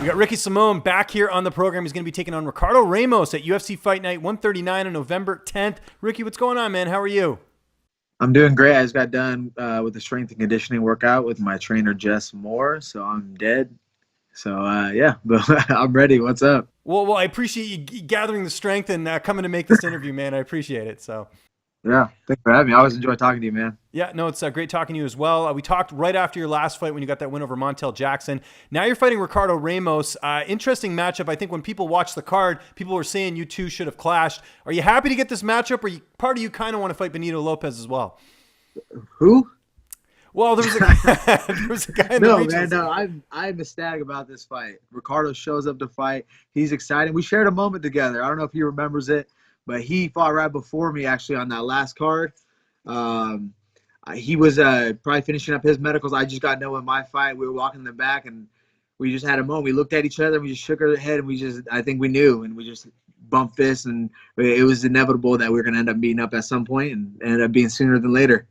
We got Ricky Simone back here on the program. He's going to be taking on Ricardo Ramos at UFC Fight Night 139 on November 10th. Ricky, what's going on, man? How are you? I'm doing great. I just got done with the strength and conditioning workout with my trainer, Jess Moore. So I'm dead. So, yeah, but I'm ready. What's up? Well, I appreciate you gathering the strength and coming to make this interview, man. I appreciate it. So, Yeah, thanks for having me. I always enjoy talking to you, man. yeah, no, it's great talking to you as well. We talked right after your last fight when you got that win over Montel Jackson. Now you're fighting Ricardo Ramos. Interesting matchup. I think when people watch the card, people were saying you two should have clashed. Are you happy to get this matchup, or part of you kind of want to fight Benito Lopez as well? Who? Well, there was a guy, there was a guy in the regionals. Man, no. I'm ecstatic about this fight. Ricardo shows up to fight. He's excited. We shared a moment together. I don't know if he remembers it, but he fought right before me actually on that last card. He was probably finishing up his medicals. I just got done with my fight. We were walking in the back, and we just had a moment. We looked at each other, and we just shook our head, and I think we knew, and we just bumped fists, and it was inevitable that we were going to end up meeting up at some point, and ended up being sooner than later.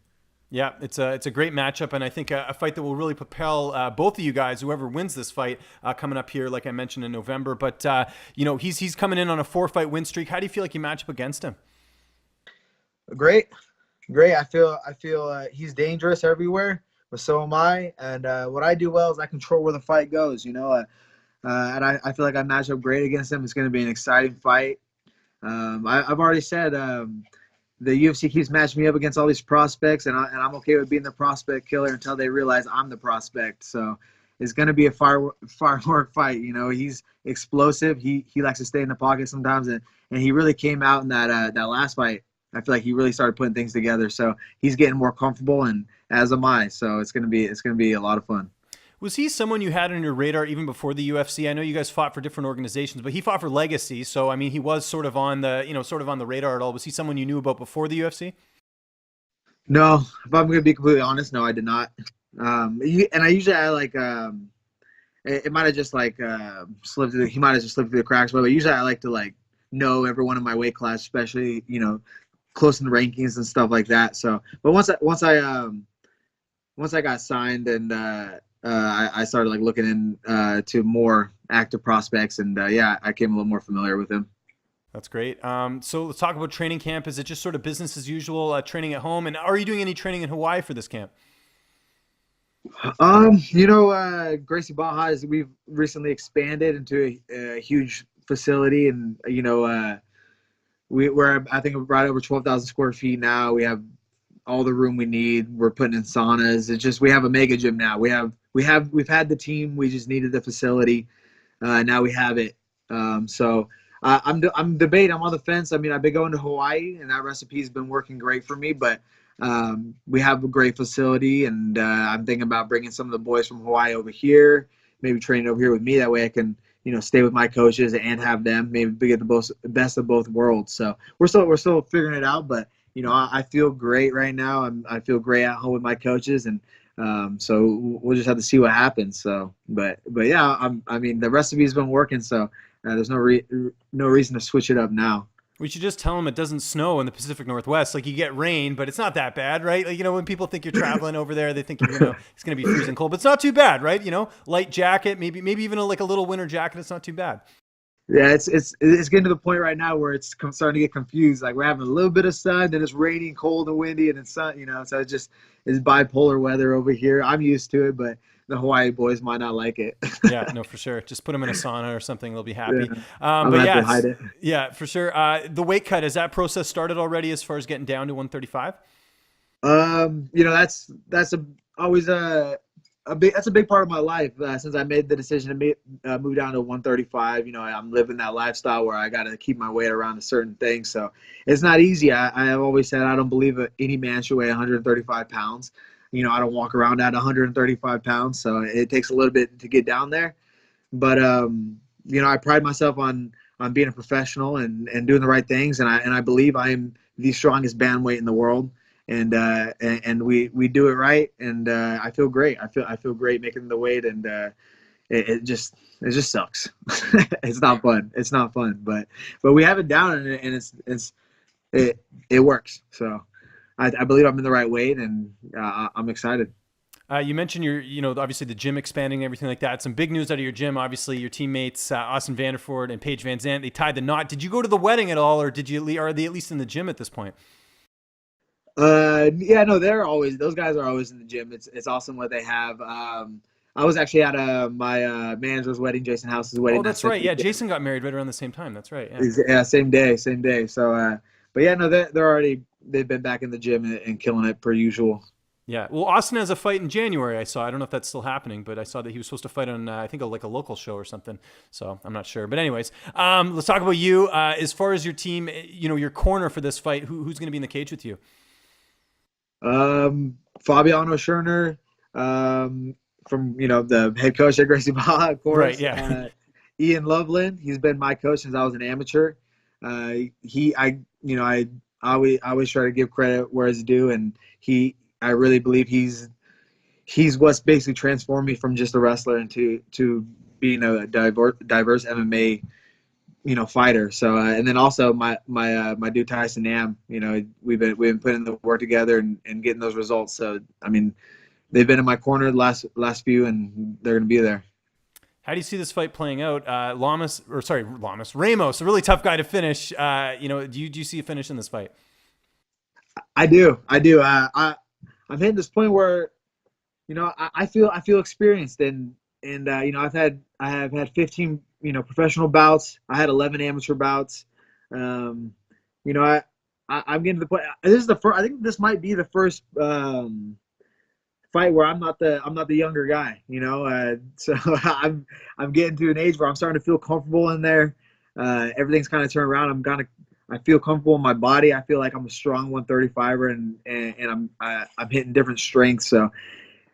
Yeah, it's a great matchup, and I think a fight that will really propel both of you guys, whoever wins this fight, coming up here, like I mentioned, in November. But he's coming in on a 4-fight win streak. How do you feel like you match up against him? Great. I feel he's dangerous everywhere, but so am I. And what I do well is I control where the fight goes. And I feel like I match up great against him. It's going to be an exciting fight. I've already said. The UFC keeps matching me up against all these prospects, and I'm okay with being the prospect killer until they realize I'm the prospect. So it's going to be a firework fight. He's explosive. He likes to stay in the pocket sometimes, and he really came out in that last fight. I feel like he really started putting things together. So he's getting more comfortable, and as am I. So it's going to be a lot of fun. Was he someone you had on your radar even before the UFC? I know you guys fought for different organizations, but he fought for Legacy. So, I mean, he was sort of on the radar at all. Was he someone you knew about before the UFC? No, if I'm going to be completely honest, no, I did not. And I usually, it might have just slipped through, he might have just slipped through the cracks, but usually I like to know everyone in my weight class, especially, close in the rankings and stuff like that. So, but once I got signed and, I started looking to more active prospects, and I came a little more familiar with him. That's great. So let's talk about training camp. Is it just sort of business as usual, training at home? And are you doing any training in Hawaii for this camp? Gracie Baja we've recently expanded into a huge facility, and we're I think right over 12,000 square feet now. We have all the room we need. We're putting in saunas. It's just we have a mega gym now. We've had the team. We just needed the facility. Now we have it. So I'm debating. I'm on the fence. I mean, I've been going to Hawaii, and that recipe's been working great for me. But we have a great facility, and I'm thinking about bringing some of the boys from Hawaii over here, maybe training over here with me. That way I can stay with my coaches and have them maybe get the best of both worlds. So we're still figuring it out, but. I feel great right now. I feel great at home with my coaches, and so we'll just have to see what happens. So, but yeah, I mean, the recipe's been working, so there's no reason to switch it up now. We should just tell them it doesn't snow in the Pacific Northwest. You get rain, but it's not that bad, right? When people think you're traveling over there, they think it's going to be freezing cold, but it's not too bad, right? Light jacket, maybe even a little winter jacket. It's not too bad. Yeah, it's getting to the point right now where it's starting to get confused. We're having a little bit of sun, then it's raining, cold, and windy, and it's sun. So it's bipolar weather over here. I'm used to it, but the Hawaii boys might not like it. Yeah, no, for sure. Just put them in a sauna or something; they'll be happy. Yeah. But yeah, hide it. Yeah, for sure. The weight cut, has that process started already as far as getting down to 135? That's always that's a big part of my life since I made the decision to move down to 135. I'm living that lifestyle where I got to keep my weight around a certain thing. So it's not easy. I have always said I don't believe any man should weigh 135 pounds. I don't walk around at 135 pounds. So it takes a little bit to get down there. But, I pride myself on being a professional and doing the right things. And I believe I am the strongest bandweight in the world. And we do it right, and I feel great. I feel great making the weight, and it just sucks. It's not fun, but we have it down, and it works. So I believe I'm in the right weight, and I'm excited. You mentioned obviously the gym expanding and everything like that. Some big news out of your gym. Obviously, your teammates Austin Vanderford and Paige Van Zandt, they tied the knot. Did you go to the wedding at all, or are they at least in the gym at this point? Yeah, no, those guys are always in the gym. It's awesome what they have. I was actually at my manager's wedding, Jason House's wedding. Oh, that's right. Yeah, Jason got married right around the same time. That's right. Yeah. Yeah, same day. So, but yeah, no, they've been back in the gym and killing it per usual. Yeah. Well, Austin has a fight in January. I saw. I don't know if that's still happening, but I saw that he was supposed to fight on I think like a local show or something. So I'm not sure. But anyways, let's talk about you. As far as your team, your corner for this fight, who's going to be in the cage with you? Fabiano Scherner, from the head coach at Gracie Barra, of course. Right. Yeah. Ian Loveland, he's been my coach since I was an amateur. I always try to give credit where it's due, and I really believe he's what's basically transformed me from just a wrestler into being a diverse MMA fighter. So and then also my dude Tyson Nam, we've been putting the work together and getting those results. So I mean, they've been in my corner the last few, and they're gonna be there. How do you see this fight playing out? Ramos, a really tough guy to finish. Do you see a finish in this fight? I do. I'm hitting this point where, I feel experienced, and I have had 15 professional bouts. I had 11 amateur bouts. I'm getting to the point. This is the first. I think this might be the first fight where I'm not the younger guy. So I'm getting to an age where I'm starting to feel comfortable in there. Everything's kind of turned around. I feel comfortable in my body. I feel like I'm a strong 135er, and I'm hitting different strengths. So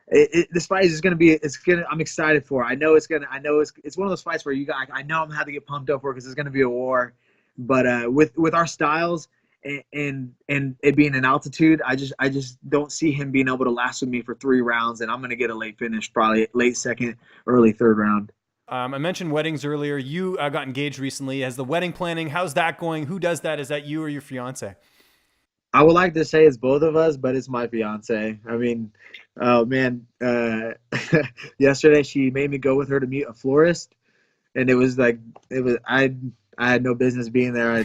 this fight is going to be. I'm excited for it. It's one of those fights where I know I'm going to have to get pumped up for because it's going to be a war. But with our styles and it being an altitude, I just don't see him being able to last with me for 3 rounds, and I'm going to get a late finish, probably late second, early third round. I mentioned weddings earlier. You got engaged recently. As the wedding planning, how's that going? Who does that? Is that you or your fiance? I would like to say it's both of us, but it's my fiance. I mean, oh man, yesterday she made me go with her to meet a florist, and I had no business being there.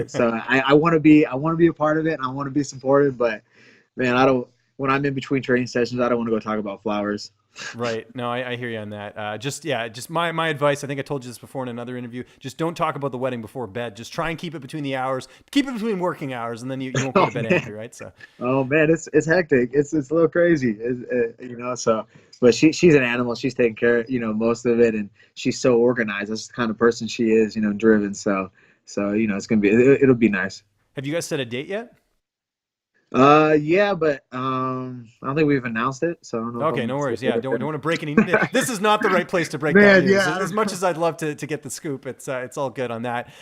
So I want to be a part of it, and I want to be supportive. But man, when I'm in between training sessions, I don't want to go talk about flowers. Right. No, I hear you on that. Just my advice. I think I told you this before in another interview. Just don't talk about the wedding before bed. Just try and keep it between the hours. Keep it between working hours, and then you won't go to bed angry, right? So. Oh man, it's hectic. It's a little crazy. So. But she's an animal. She's taking care of most of it, and she's so organized. That's the kind of person she is. Driven. So it's gonna be. It'll be nice. Have you guys set a date yet? Yeah, but I don't think we've announced it, so I don't know. Okay, no worries. Yeah, don't want to break any. This is not the right place to break that news. Yeah. As much as I'd love to get the scoop, it's all good on that.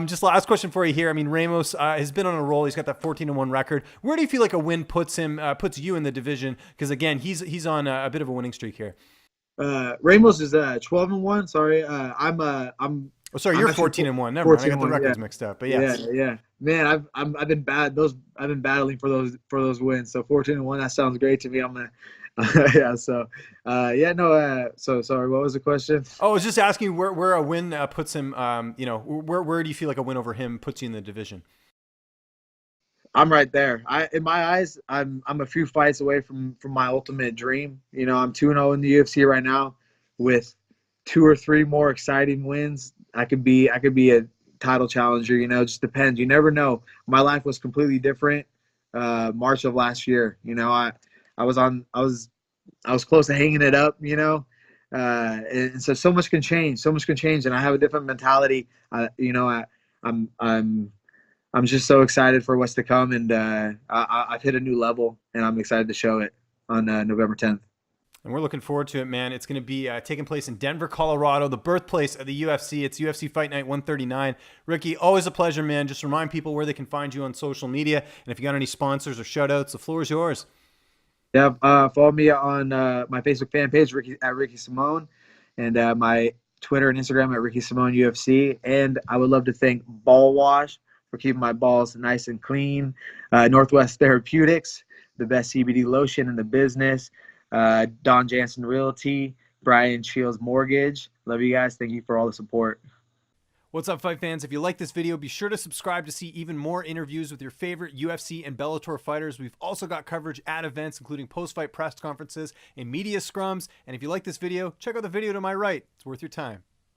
Just last question for you here. I mean, Ramos has been on a roll. He's got that 14-1 record. Where do you feel like a win puts you in the division? Because again, he's on a bit of a winning streak here. Ramos is 12-1. Sorry, I'm. Oh, sorry, you're 14-1. Never mind. I got the records mixed up. But yes. Yeah. Man, I've been battling for those wins. So 14-1, that sounds great to me. I'm gonna yeah. So so sorry. What was the question? Oh, I was just asking where a win puts him. Where do you feel like a win over him puts you in the division? I'm right there. In my eyes, I'm a few fights away from my ultimate dream. I'm 2-0 in the UFC right now, with 2 or 3 more exciting wins. I could be a title challenger. It just depends. You never know. My life was completely different. March of last year, I was close to hanging it up. And so much can change. And I have a different mentality. I'm just so excited for what's to come, and I've hit a new level, and I'm excited to show it on November 10th. And we're looking forward to it, man. It's going to be taking place in Denver, Colorado, the birthplace of the UFC. It's UFC Fight Night 139. Ricky, always a pleasure, man. Just remind people where they can find you on social media. And if you got any sponsors or shout-outs, the floor is yours. Yeah, follow me on my Facebook fan page, Ricky Simone, and my Twitter and Instagram at Ricky Simone UFC. And I would love to thank Ball Wash for keeping my balls nice and clean. Northwest Therapeutics, the best CBD lotion in the business. Don Jansen Realty, Brian Shields Mortgage. Love you guys. Thank you for all the support. What's up, fight fans? If you like this video, be sure to subscribe to see even more interviews with your favorite UFC and Bellator fighters. We've also got coverage at events, including post-fight press conferences and media scrums. And if you like this video, check out the video to my right. It's worth your time.